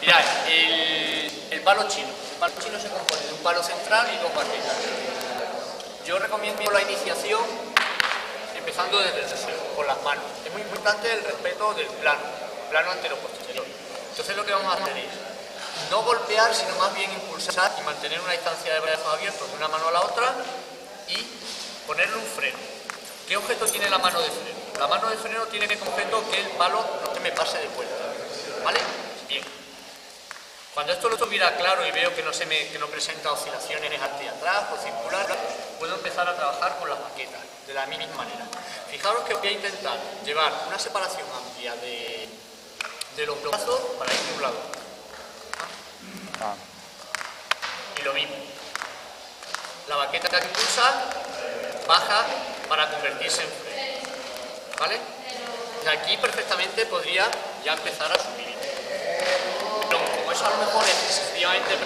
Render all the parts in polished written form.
Mirad, el palo chino. El palo chino se compone de un palo central y dos baquetas. Yo recomiendo la iniciación empezando desde el suelo, con las manos. Es muy importante el respeto del plano antero-posterior. Entonces lo que vamos a hacer es no golpear, sino más bien impulsar y mantener una distancia de brazos abiertos de una mano a la otra y ponerle un freno. ¿Qué objeto tiene la mano de freno? La mano de freno tiene como objeto que el palo no se me pase de vuelta. ¿Vale? Bien. Cuando esto lo tuviera claro y veo que no presenta oscilaciones hacia atrás o circulares, puedo empezar a trabajar con las baquetas de la misma manera. Fijaros que voy a intentar llevar una separación amplia de los brazos para ir de un lado. Y lo mismo. La baqueta que impulsa baja para convertirse en freno. ¿Vale? De aquí perfectamente podría ya empezar a subir. Pero como eso a lo mejor es excesivamente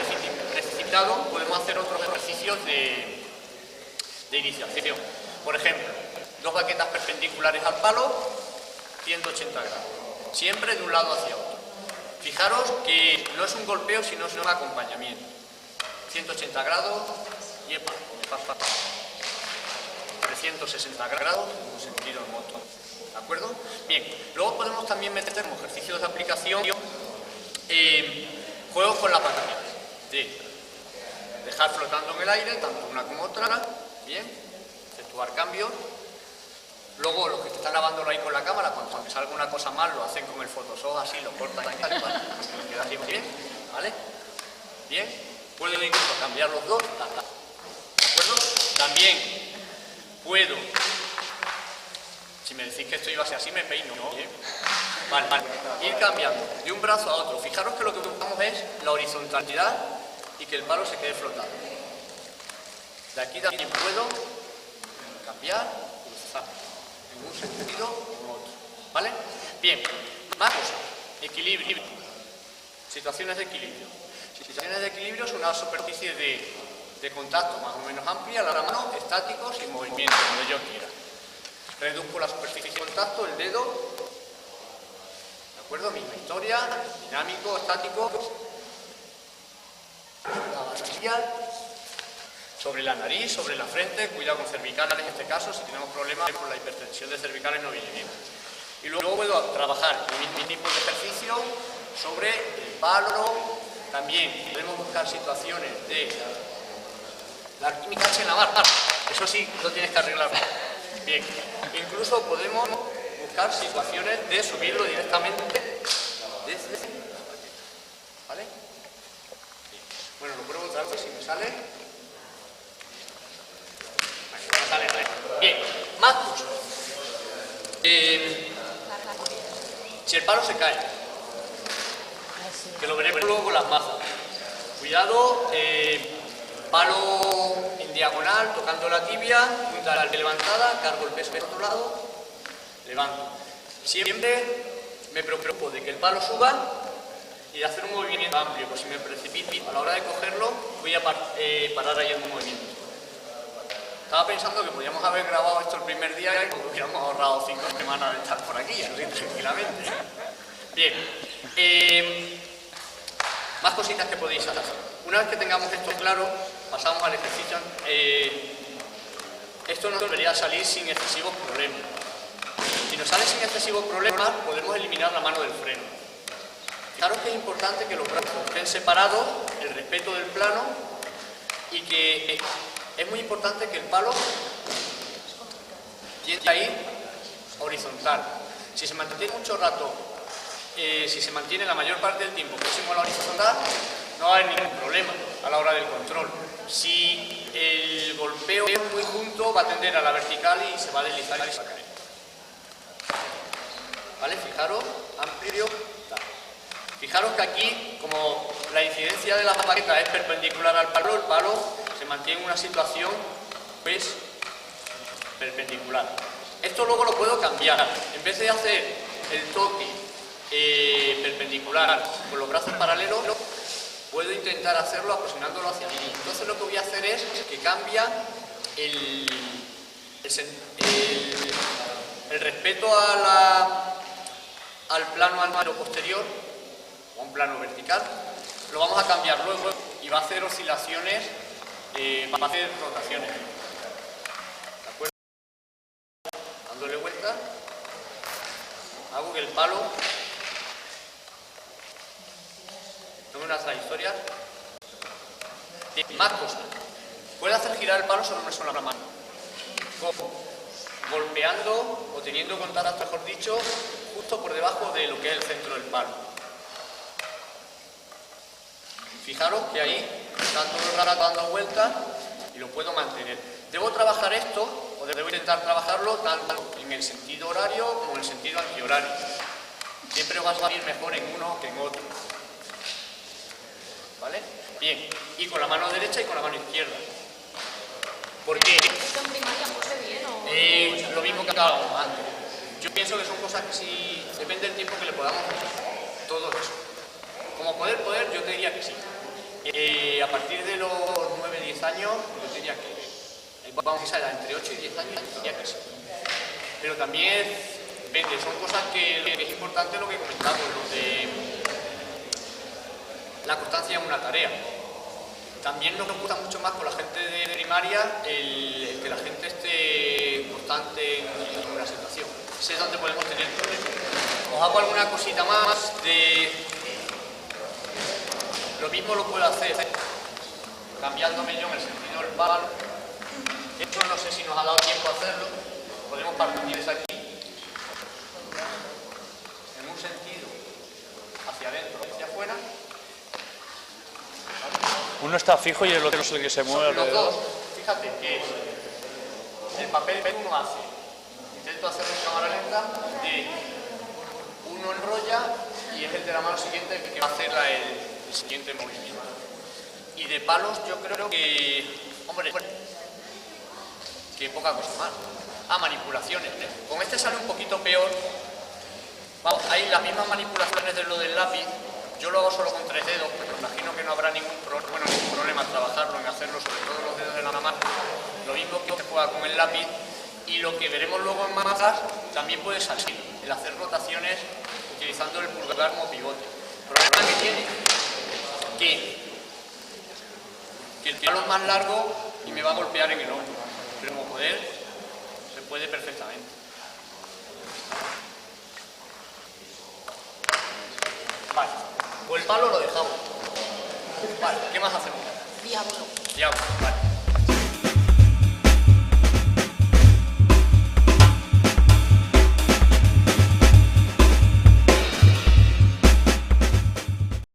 precipitado, podemos hacer otros ejercicios de iniciación. Por ejemplo, dos baquetas perpendiculares al palo, 180 grados. Siempre de un lado hacia otro. Fijaros que no es un golpeo, sino es un acompañamiento. 180 grados y 360 grados en un sentido en otro. ¿De acuerdo? Bien, luego podemos también meter como ejercicios de aplicación juegos con la pantalla. De dejar flotando en el aire, tanto una como otra. Bien, efectuar cambios. Luego los que están grabándolo ahí con la cámara, cuando salga una cosa mal, lo hacen con el Photoshop así, lo cortan y tal, queda así muy bien, ¿vale? Bien, puedo incluso cambiar los dos, ¿de acuerdo? También puedo, si me decís que esto iba a ser así, me peino, ¿no? Bien. Vale, ir cambiando de un brazo a otro. Fijaros que lo que buscamos es la horizontalidad y que el palo se quede flotando. De aquí también puedo cambiar, cruzar en un sentido u otro. ¿Vale? Bien, más cosas. Equilibrio. Situaciones de equilibrio. Situaciones de equilibrio es una superficie de contacto más o menos amplia, la mano, estáticos y movimiento, donde yo quiera. Reduzco la superficie de contacto, el dedo. ¿De acuerdo? Misma historia. Dinámico, estático. La base facial. Sobre la nariz, sobre la frente, cuidado con cervicales en este caso, si tenemos problemas con la hipertensión de cervicales no viene bien. Y luego puedo trabajar el mismo tipo de ejercicio sobre el palo. También podemos buscar situaciones de la química en la mar. Eso sí, lo tienes que arreglar. Bien, incluso podemos buscar situaciones de subirlo directamente desde... ¿Vale? Bien. Bueno, lo pruebo otra vez si me sale. Vale. Bien, más cosas. Si el palo se cae, que lo veremos luego con las mazas. Cuidado, palo en diagonal, tocando la tibia, punta levantada, cargo el peso del otro lado, levanto. Siempre me preocupo de que el palo suba y de hacer un movimiento amplio, pues si me precipito a la hora de cogerlo, voy a parar ahí en un movimiento. Estaba pensando que podíamos haber grabado esto el primer día y nos hubiéramos ahorrado 5 semanas de estar por aquí, así tranquilamente. Bien, más cositas que podéis hacer. Una vez que tengamos esto claro, pasamos al ejercicio. Esto nos debería salir sin excesivos problemas. Si nos sale sin excesivos problemas, podemos eliminar la mano del freno. Fijaros que es importante que los brazos estén separados, el respeto del plano y que... Es muy importante que el palo tienda a ir horizontal. Si se mantiene mucho rato, si se mantiene la mayor parte del tiempo próximo a la horizontal, no va a haber ningún problema a la hora del control. Si el golpeo es muy junto, va a tender a la vertical y se va a deslizar y se va a caer. ¿Vale? Fijaros, amplio, tal. Fijaros que aquí, como la incidencia de la baqueta es perpendicular al palo, el palo se mantiene en una situación pues perpendicular. Esto luego lo puedo cambiar. En vez de hacer el toque perpendicular con los brazos paralelos, puedo intentar hacerlo aproximándolo hacia mí. Entonces lo que voy a hacer es que cambia el respeto al plano antero posterior, o un plano plano vertical. Lo vamos a cambiar luego y va a hacer oscilaciones, va a hacer rotaciones. ¿De acuerdo? Dándole vuelta, hago que el palo tome una trayectoria. Más cosas. Puede hacer girar el palo sobre una sola mano. Golpeando o teniendo contacto, mejor dicho, justo por debajo de lo que es el centro del palo. Fijaros que ahí está todo el rato dando vueltas y lo puedo mantener. Debo trabajar esto, o debo intentar trabajarlo tanto en el sentido horario como en el sentido antihorario. Siempre vas a ir mejor en uno que en otro. ¿Vale? Bien, y con la mano derecha y con la mano izquierda. ¿Por qué? ¿Esto en primaria puse bien o...? Lo mismo que acabamos antes. Yo pienso que son cosas que sí, depende del tiempo que le podamos dar. Todo eso. Como poder, yo te diría que sí. A partir de los 9-10 años, yo te diría que vamos a ir entre 8 y 10 años, yo diría que sí. Pero también depende, son cosas que es importante lo que comentamos, lo de la constancia en una tarea. También nos gusta mucho más con la gente de primaria el que la gente esté constante en una situación. Ese es donde podemos tener problemas. Os hago alguna cosita más de... Lo mismo lo puedo hacer cambiándome yo en el sentido del palo. Esto no sé si nos ha dado tiempo a hacerlo. Podemos partir desde aquí en un sentido hacia adentro y hacia afuera. Uno está fijo y el otro es el que se mueve Los alrededor. dos, fíjate que es el papel que uno hace. Intento hacerlo en cámara lenta, uno enrolla y es el de la mano siguiente que va a hacer el siguiente movimiento. Y de palos yo creo que, hombre, que poca cosa más. Manipulaciones. Con este sale un poquito peor. Vamos, hay las mismas manipulaciones de lo del lápiz. Yo lo hago solo con 3 dedos, pero imagino que no habrá ningún problema trabajarlo en hacerlo sobre todo los dedos de la mano. Lo mismo que se juega con el lápiz. Y lo que veremos luego en masas también puede salir, el hacer rotaciones utilizando el pulgar como pivote. El problema que tiene que el palo es más largo y me va a golpear en el hombro, pero como poder se puede perfectamente. Vale, pues el palo lo dejamos. Vale, ¿qué más hacemos? Diablo. Diablo, vale.